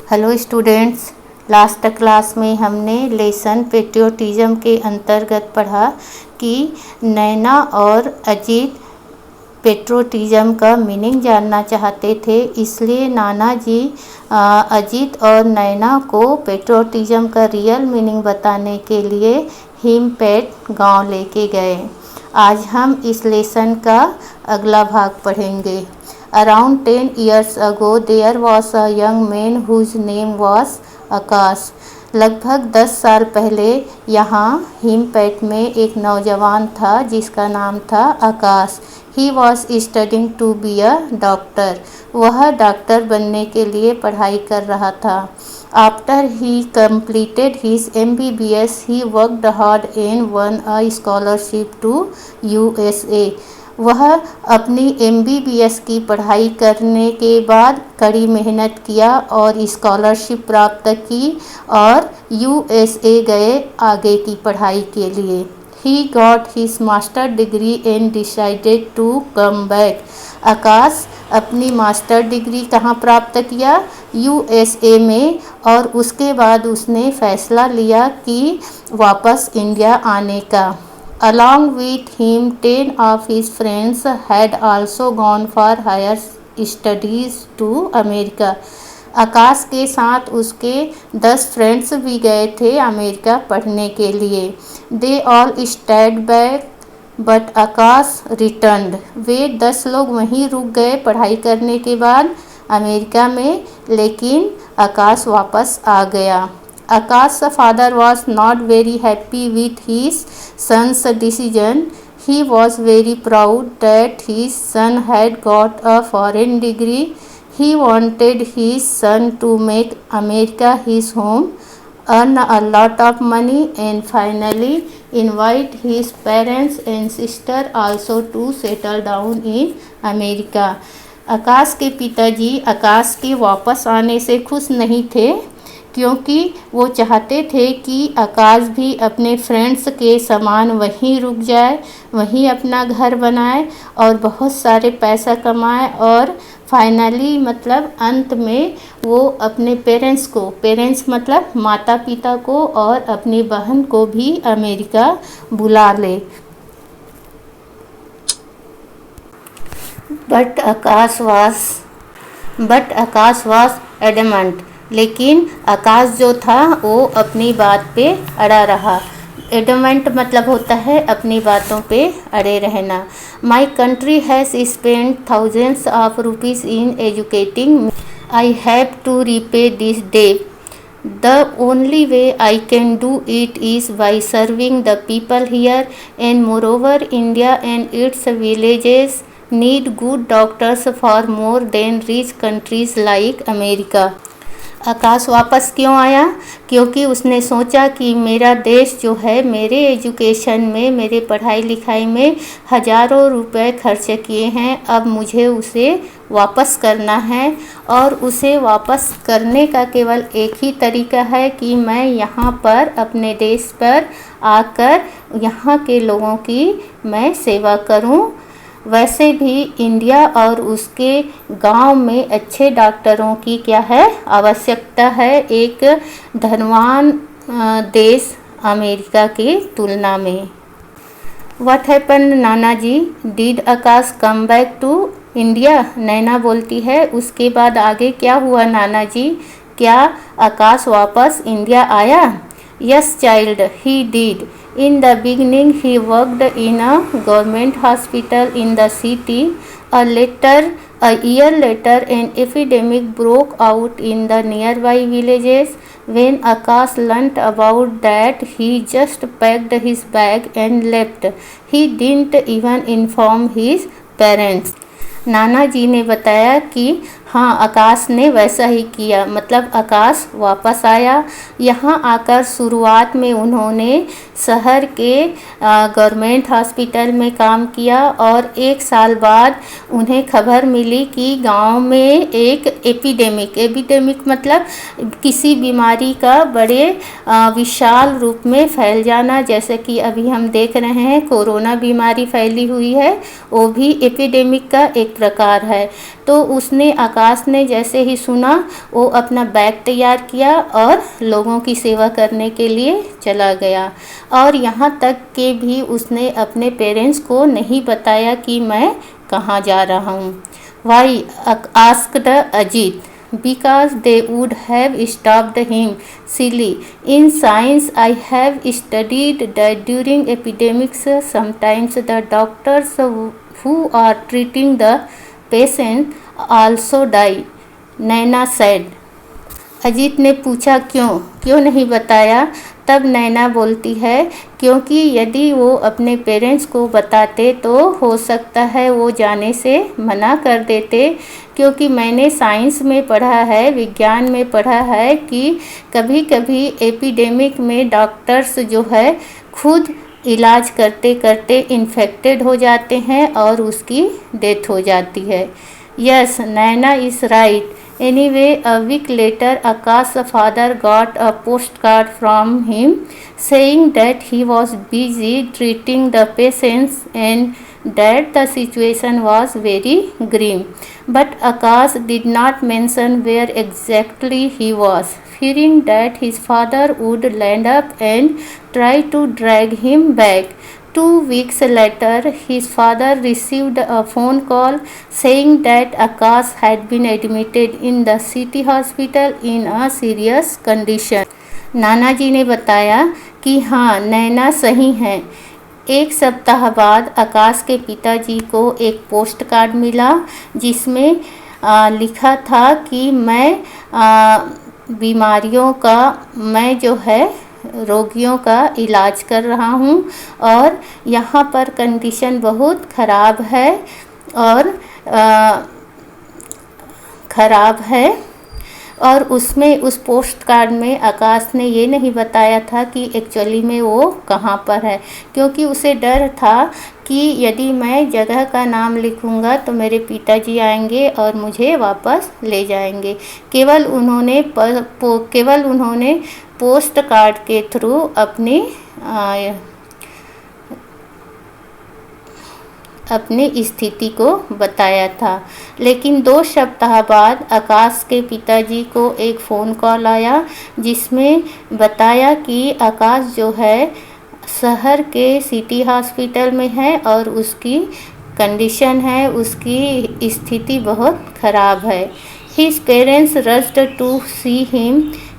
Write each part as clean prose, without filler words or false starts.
Hello students, last class में हमने lesson patriotism के अंतर्गत पढ़ा कि नैना और अजीत पेट्रियोटिज्म का मीनिंग जानना चाहते थे। इसलिए नाना जी अजीत और नैना को पेट्रियोटिज्म का रियल मीनिंग बताने के लिए हिमपेट गांव लेके गए। आज हम इस लेसन का अगला भाग पढ़ेंगे। Around 10 years ago, there was a young man whose name was आकाश। लगभग 10 साल पहले यहाँ हिमपेट में एक नौजवान था जिसका नाम था आकाश। He was studying to be a doctor। वह डॉक्टर बनने के लिए पढ़ाई कर रहा था। After he completed his MBBS, he worked hard and won a scholarship to USA। वह अपनी MBBS की पढ़ाई करने के बाद कड़ी मेहनत किया और स्कॉलरशिप प्राप्त की और USA गए आगे की पढ़ाई के लिए। He got his master degree and decided to come back। आकाश अपनी मास्टर डिग्री कहाँ प्राप्त किया? USA में, और उसके बाद उसने फैसला लिया कि वापस इंडिया आने का। Along with him, 10 of his friends had also gone for higher studies to America। आकाश के साथ उसके 10 फ्रेंड्स भी गए थे अमेरिका पढ़ने के लिए। They all stayed back, but Akash returned। वे 10 लोग वहीं रुक गए पढ़ाई करने के बाद अमेरिका में, लेकिन आकाश वापस आ गया। Akash's father was not very happy with his son's decision। He was very proud that his son had got a foreign degree। He wanted his son to make America his home, earn a lot of money, and finally invite his parents and sister also to settle down in America। आकाश के पिताजी आकाश के वापस आने से खुश नहीं थे, क्योंकि वो चाहते थे कि आकाश भी अपने फ्रेंड्स के समान वहीं रुक जाए, वहीं अपना घर बनाए और बहुत सारे पैसा कमाए, और फाइनली मतलब अंत में वो अपने पेरेंट्स मतलब माता पिता को और अपनी बहन को भी अमेरिका बुला ले। But Akash was adamant. लेकिन आकाश जो था वो अपनी बात पे अड़ा रहा। एडमेंट मतलब होता है अपनी बातों पे अड़े रहना। My country has spend thousands of rupees in educating me. I have to repay this debt. The only way I can do it is by serving the people here, and moreover India and its villages need good doctors for more than rich countries like America. Akash वापस क्यों आया? क्योंकि उसने सोचा कि मेरा देश जो है मेरे एजुकेशन में, मेरे पढ़ाई लिखाई में हज़ारों रुपए खर्च किए हैं, अब मुझे उसे वापस करना है। और उसे वापस करने का केवल एक ही तरीका है कि मैं यहाँ पर अपने देश पर आकर यहाँ के लोगों की मैं सेवा करूँ। वैसे भी इंडिया और उसके गांव में अच्छे डॉक्टरों की क्या है आवश्यकता है, एक धनवान देश अमेरिका की तुलना में। व्हाट हैपन नाना जी? Did Akash come back to India? Naina बोलती है, उसके बाद आगे क्या हुआ नाना जी? क्या आकाश वापस इंडिया आया? Yes child, he did. In the beginning, he worked in a government hospital in the city. A year later, an epidemic broke out in the nearby villages. When Akash learnt about that, he just packed his bag and left. He didn't even inform his parents। नाना जी ने बताया कि हाँ, आकाश ने वैसा ही किया। मतलब आकाश वापस आया। यहाँ आकर शुरुआत में उन्होंने शहर के गवर्नमेंट हॉस्पिटल में काम किया और 1 साल बाद उन्हें खबर मिली कि गांव में एक एपिडेमिक मतलब किसी बीमारी का बड़े विशाल रूप में फैल जाना, जैसे कि अभी हम देख रहे हैं कोरोना बीमारी फैली हुई है, वो भी एपिडेमिक का एक प्रकार है। तो उसने आकाश ने जैसे ही सुना वो अपना बैग तैयार किया और लोगों की सेवा करने के लिए चला गया। और यहाँ तक कि भी उसने अपने पेरेंट्स को नहीं बताया कि मैं कहाँ जा रहा हूँ। Why asked Ajit, because they would have stopped him. Silly. In science, I have studied that during epidemics, sometimes the doctors who are treating the patient also die. Naina said. Ajit ने पूछा क्यों नहीं बताया। तब नैना बोलती है क्योंकि यदि वो अपने पेरेंट्स को बताते तो हो सकता है वो जाने से मना कर देते, क्योंकि मैंने साइंस में पढ़ा है, विज्ञान में पढ़ा है कि कभी कभी एपिडेमिक में डॉक्टर्स जो है खुद इलाज करते करते इन्फेक्टेड हो जाते हैं और उसकी डेथ हो जाती है। Yes, Naina is right. Anyway, a week later, Akash's father got a postcard from him saying that he was busy treating the patients and that the situation was very grim. But Akash did not mention where exactly he was, fearing that his father would land up and try to drag him back. 2 weeks later, his father received a phone call saying that Akash had been admitted in the city hospital in a serious condition. नाना जी ने बताया कि हाँ, नैना सही हैं। 1 सप्ताह बाद आकाश के पिताजी को एक पोस्ट कार्ड मिला जिसमें लिखा था कि मैं जो है रोगियों का इलाज कर रहा हूँ और यहाँ पर कंडीशन बहुत ख़राब है और उसमें उस पोस्ट कार्ड में आकाश ने ये नहीं बताया था कि एक्चुअली में वो कहाँ पर है, क्योंकि उसे डर था कि यदि मैं जगह का नाम लिखूँगा तो मेरे पिताजी आएंगे और मुझे वापस ले जाएंगे। केवल उन्होंने पोस्ट कार्ड के थ्रू अपनी स्थिति को बताया था। लेकिन 2 सप्ताह बाद आकाश के पिताजी को एक फ़ोन कॉल आया जिसमें बताया कि आकाश जो है शहर के सिटी हॉस्पिटल में है और उसकी कंडीशन है, उसकी स्थिति बहुत ख़राब है। His parents rushed to see him.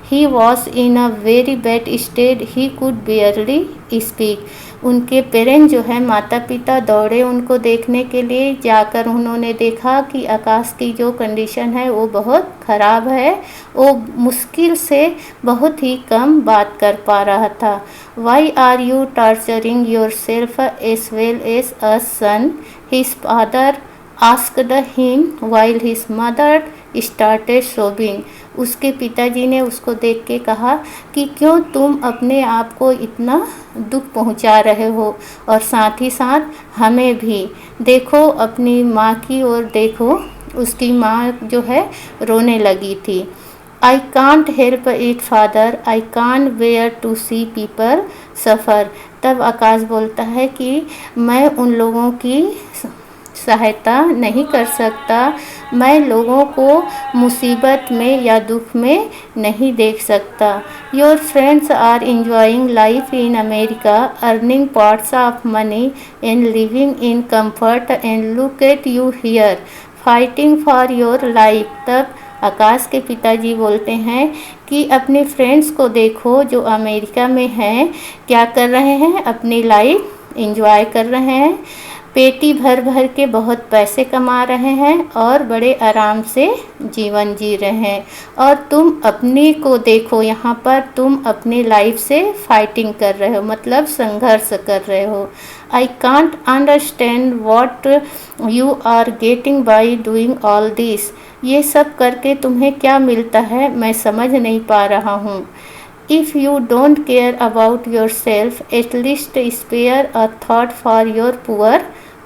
He was in a very bad state. He could barely speak. उनके पेरेंट्स जो है माता पिता दौड़े उनको देखने के लिए। जाकर उन्होंने देखा कि आकाश की जो कंडीशन है वो बहुत ख़राब है, वो मुश्किल से बहुत ही कम बात कर पा रहा था। Why are you torturing yourself as well as us, son? His father asked him while his mother started sobbing. उसके पिताजी ने उसको देख के कहा कि क्यों तुम अपने आप को इतना दुख पहुंचा रहे हो और साथ ही साथ हमें भी। देखो अपनी माँ की ओर देखो, उसकी माँ जो है रोने लगी थी। I can't help it father, I can't bear to see people suffer. तब आकाश बोलता है कि मैं उन लोगों की सहायता नहीं कर सकता, मैं लोगों को मुसीबत में या दुख में नहीं देख सकता। Your friends are enjoying life in America, earning pots of money and living in comfort, and look at you here, fighting for your life. तब आकाश के पिताजी बोलते हैं कि अपने फ्रेंड्स को देखो जो अमेरिका में हैं, क्या कर रहे हैं, अपनी लाइफ एंजॉय कर रहे हैं, पेटी भर भर के बहुत पैसे कमा रहे हैं और बड़े आराम से जीवन जी रहे हैं, और तुम अपने को देखो, यहाँ पर तुम अपनी लाइफ से फाइटिंग कर रहे हो, मतलब संघर्ष कर रहे हो। I can't understand what you are getting by doing all this. ये सब करके तुम्हें क्या मिलता है, मैं समझ नहीं पा रहा हूँ। If you don't care about yourself, at least spare a thought for your poor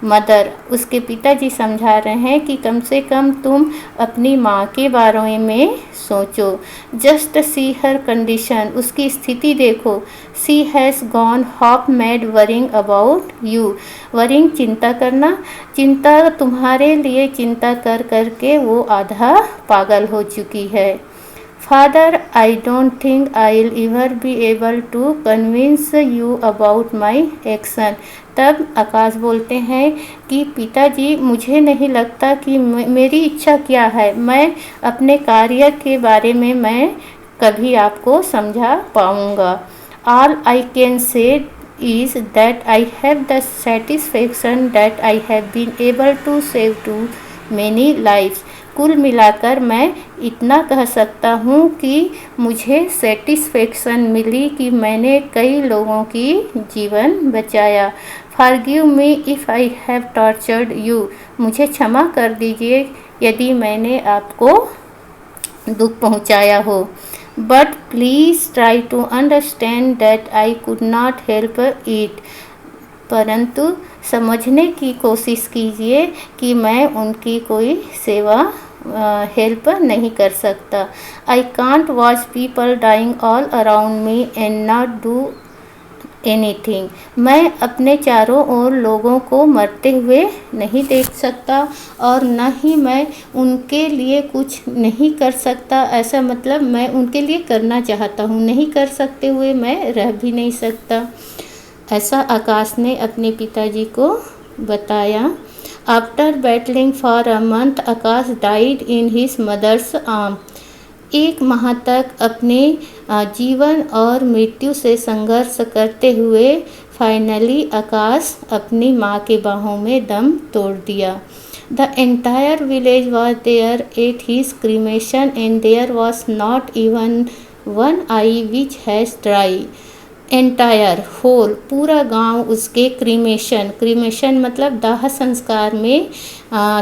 mother. उसके पिताजी समझा रहे हैं कि कम से कम तुम अपनी माँ के बारे में सोचो। जस्ट सी हर कंडीशन, उसकी स्थिति देखो। She has gone half mad worrying about you. Worrying चिंता करना, चिंता तुम्हारे लिए चिंता कर करके वो आधा पागल हो चुकी है। Father, I don't think I will ever be able to convince you about my action. तब आकाश बोलते हैं कि पिताजी, मुझे नहीं लगता कि मेरी इच्छा क्या है, मैं अपने कार्य के बारे में मैं कभी आपको समझा पाऊँगा। All I can say is that I have the satisfaction that I have been able to save too many lives। कुल मिलाकर मैं इतना कह सकता हूँ कि मुझे सेटिस्फेक्शन मिली कि मैंने कई लोगों की जीवन बचाया। Forgive me if I have tortured you. मुझे क्षमा कर दीजिए यदि मैंने आपको दुख पहुँचाया हो। But please try to understand that I could not help it. परंतु समझने की कोशिश कीजिए कि मैं उनकी कोई सेवा हेल्प नहीं कर सकता। I can't watch people dying all around me and not do anything. मैं अपने चारों ओर लोगों को मरते हुए नहीं देख सकता और न ही मैं उनके लिए कुछ नहीं कर सकता। ऐसा मतलब मैं उनके लिए करना चाहता हूँ, नहीं कर सकते हुए मैं रह भी नहीं सकता। ऐसा आकाश ने अपने पिताजी को बताया। After battling for a month, Akash died in his mother's arm. एक माह तक अपने जीवन और मृत्यु से संघर्ष करते हुए फाइनली आकाश अपनी माँ के बाहों में दम तोड़ दिया। The entire village was there at his cremation and there was not even one eye which has dry. Entire whole, पूरा गांव उसके क्रीमेशन मतलब दाह संस्कार में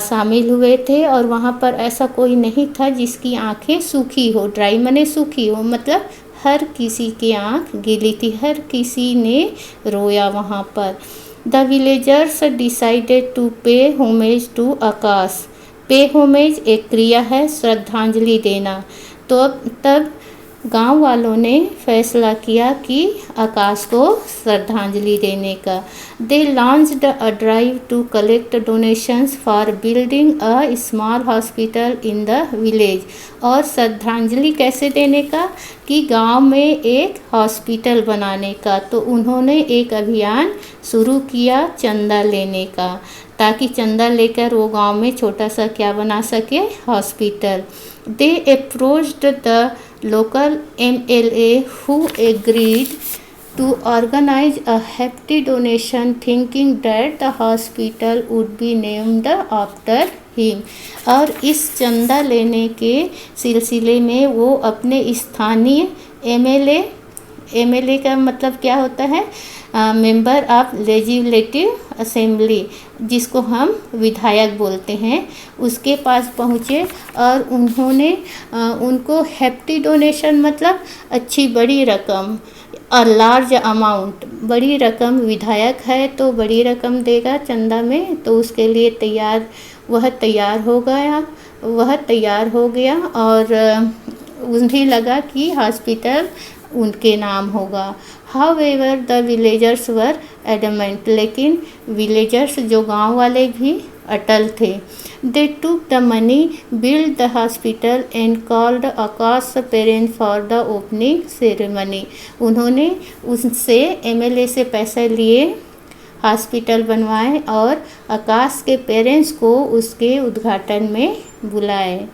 शामिल हुए थे और वहाँ पर ऐसा कोई नहीं था जिसकी आंखें सूखी हो। ड्राई मने सूखी हो, मतलब हर किसी की आंख गीली थी, हर किसी ने रोया वहाँ पर। The villagers decided to pay homage to Akash. Pay homage एक क्रिया है, श्रद्धांजलि देना। तो तब गांव वालों ने फैसला किया कि आकाश को श्रद्धांजलि देने का। They launched a drive to collect donations for building a small hospital in the village. और श्रद्धांजलि कैसे देने का कि गांव में एक हॉस्पिटल बनाने का। तो उन्होंने एक अभियान शुरू किया चंदा लेने का, ताकि चंदा लेकर वो गांव में छोटा सा क्या बना सके, hospital. They approached the local MLA who agreed to organize a hefty donation thinking that the hospital would be named after him। और इस चंदा लेने के सिलसिले में वो अपने स्थानीय MLA का मतलब क्या होता है, मेंबर ऑफ लेजिस्लेटिव असेंबली, जिसको हम विधायक बोलते हैं, उसके पास पहुँचे और उन्होंने उनको हैप्टी डोनेशन मतलब अच्छी बड़ी रकम, अ लार्ज अमाउंट, बड़ी रकम, विधायक है तो बड़ी रकम देगा चंदा में, तो उसके लिए वह तैयार हो गया और उन्हें लगा कि हॉस्पिटल उनके नाम होगा। However the villagers were adamant, लेकिन विलेजर्स जो गांव वाले भी अटल थे। They took the money, build the hospital and called Akash parent for the opening ceremony. उन्होंने उससे MLA से पैसे लिए, हॉस्पिटल बनवाए और आकाश के पेरेंट्स को उसके उद्घाटन में बुलाए।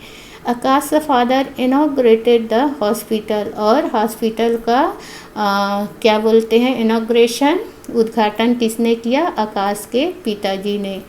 आकाश फादर इनॉग्रेटेड द हॉस्पिटल, और हॉस्पिटल का क्या बोलते हैं, इनॉग्रेशन, उद्घाटन किसने किया, आकाश के पिताजी ने।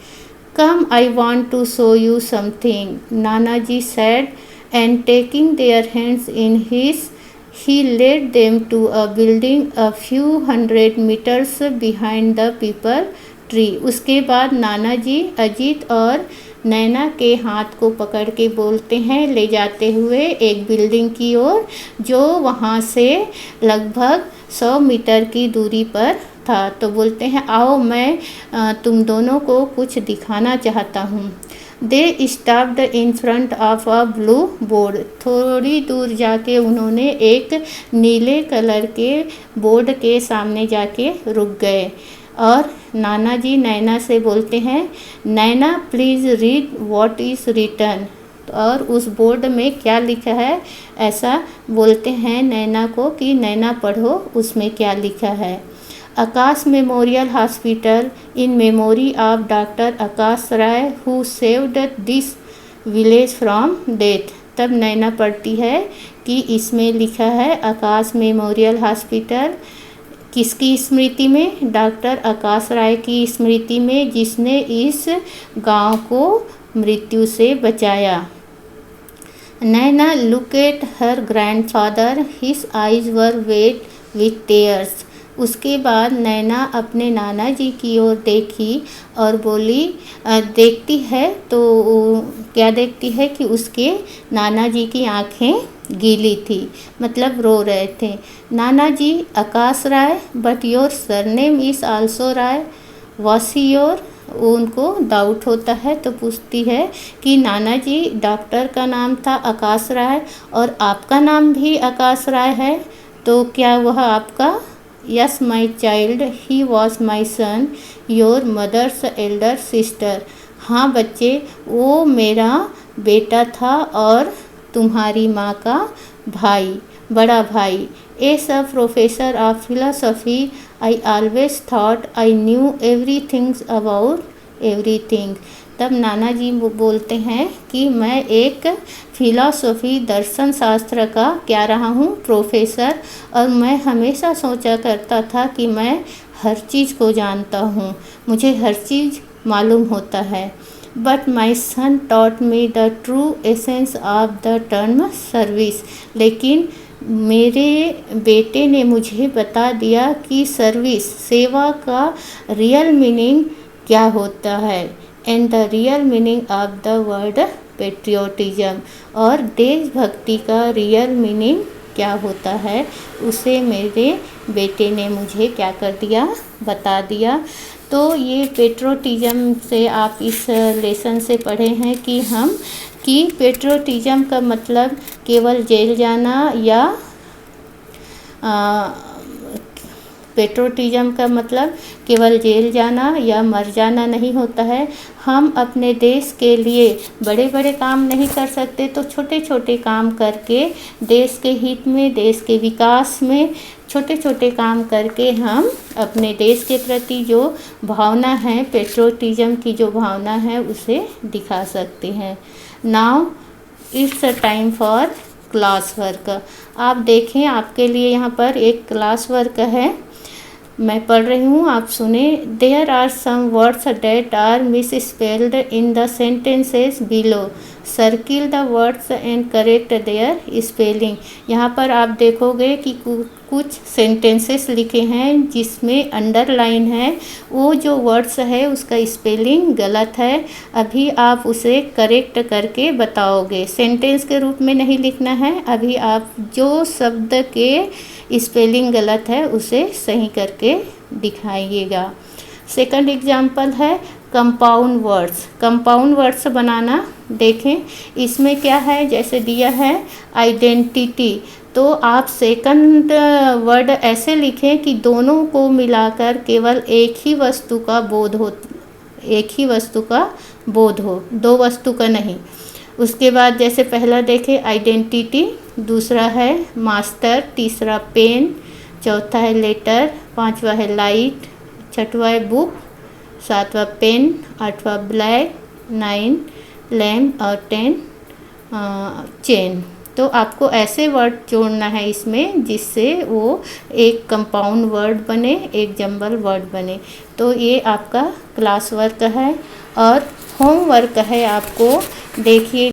Come I want to show you something, nana ji said, and taking their hands in his he led them to a building a few hundred meters behind the peepal tree। उसके बाद नाना जी, अजीत और नैना के हाथ को पकड़ के बोलते हैं, ले जाते हुए एक बिल्डिंग की ओर, जो वहाँ से लगभग 100 मीटर की दूरी पर था। तो बोलते हैं, आओ मैं तुम दोनों को कुछ दिखाना चाहता हूँ। They stopped in front of a blue board. थोड़ी दूर जाके उन्होंने एक नीले कलर के बोर्ड के सामने जाके रुक गए और नाना जी नैना से बोलते हैं, Naina please read what is written. और उस बोर्ड में क्या लिखा है ऐसा बोलते हैं नैना को कि नैना पढ़ो उसमें क्या लिखा है। Akash memorial hospital in memory of doctor Akash Rai who saved this village from death. तब नैना पढ़ती है कि इसमें लिखा है आकाश मेमोरियल हॉस्पिटल किसकी स्मृति में, डॉक्टर आकाश राय की स्मृति में, जिसने इस गांव को मृत्यु से बचाया। Naina look at her grandfather, his eyes were wet with tears. उसके बाद नैना अपने नाना जी की ओर देखी और बोली, देखती है तो क्या देखती है कि उसके नाना जी की आंखें गीली थी, मतलब रो रहे थे। Nana ji, Akash Rai, but your surname is also Rai, was he your. उनको डाउट होता है तो पूछती है कि नाना जी, डॉक्टर का नाम था आकाश राय और आपका नाम भी आकाश राय है, तो क्या वह आपका? Yes my child, he was my son, your mother's elder sister. हाँ बच्चे, वो मेरा बेटा था और तुम्हारी माँ का भाई, बड़ा भाई। As a professor of philosophy I always thought I knew everything about everything. तब नाना जी बोलते हैं कि मैं एक फिलॉसफी दर्शन शास्त्र का क्या रहा हूँ प्रोफेसर, और मैं हमेशा सोचा करता था कि मैं हर चीज़ को जानता हूँ, मुझे हर चीज़ मालूम होता है। But my son taught me the true essence of the term service. लेकिन मेरे बेटे ने मुझे बता दिया कि सर्विस, सेवा का रियल मीनिंग क्या होता है, and the real meaning of the word patriotism, और देशभक्ति का रियल मीनिंग क्या होता है, उसे मेरे बेटे ने मुझे क्या कर दिया, बता दिया। तो ये पेट्रियोटिज्म से आप इस लेसन से पढ़े हैं कि पेट्रियोटिज्म का मतलब केवल जेल जाना या पेट्रियोटिज्म का मतलब केवल जेल जाना या मर जाना नहीं होता है। हम अपने देश के लिए बड़े बड़े काम नहीं कर सकते, तो छोटे छोटे काम करके देश के हित में, देश के विकास में छोटे छोटे काम करके हम अपने देश के प्रति जो भावना है, पेट्रियोटिज्म की जो भावना है, उसे दिखा सकते हैं। Now it's a time for class work. आप देखें, आपके लिए यहाँ पर एक क्लास वर्क है, मैं पढ़ रही हूँ, आप सुने। There are some words that are misspelled in the sentences below, circle the words and correct their spelling. यहाँ पर आप देखोगे कि कुछ सेंटेंसेस लिखे हैं जिसमें अंडरलाइन है, वो जो वर्ड्स है उसका स्पेलिंग गलत है, अभी आप उसे करेक्ट करके बताओगे। सेंटेंस के रूप में नहीं लिखना है, अभी आप जो शब्द के स्पेलिंग गलत है उसे सही करके दिखाइएगा। सेकंड एग्जाम्पल है कंपाउंड वर्ड्स। कंपाउंड वर्ड्स बनाना देखें, इसमें क्या है, जैसे दिया है आइडेंटिटी, तो आप सेकंड वर्ड ऐसे लिखें कि दोनों को मिलाकर केवल एक ही वस्तु का बोध हो, दो वस्तु का नहीं। उसके बाद जैसे पहला देखें आइडेंटिटी, दूसरा है मास्टर, तीसरा पेन, चौथा है लेटर, पांचवा है लाइट, छठवा है बुक, सातवां पेन, आठवां ब्लैक, 9 लैम्प और 10 चेन। तो आपको ऐसे वर्ड जोड़ना है इसमें जिससे वो एक कंपाउंड वर्ड बने, एक जंबल वर्ड बने। तो ये आपका क्लास वर्क है और होमवर्क है, आपको देखिए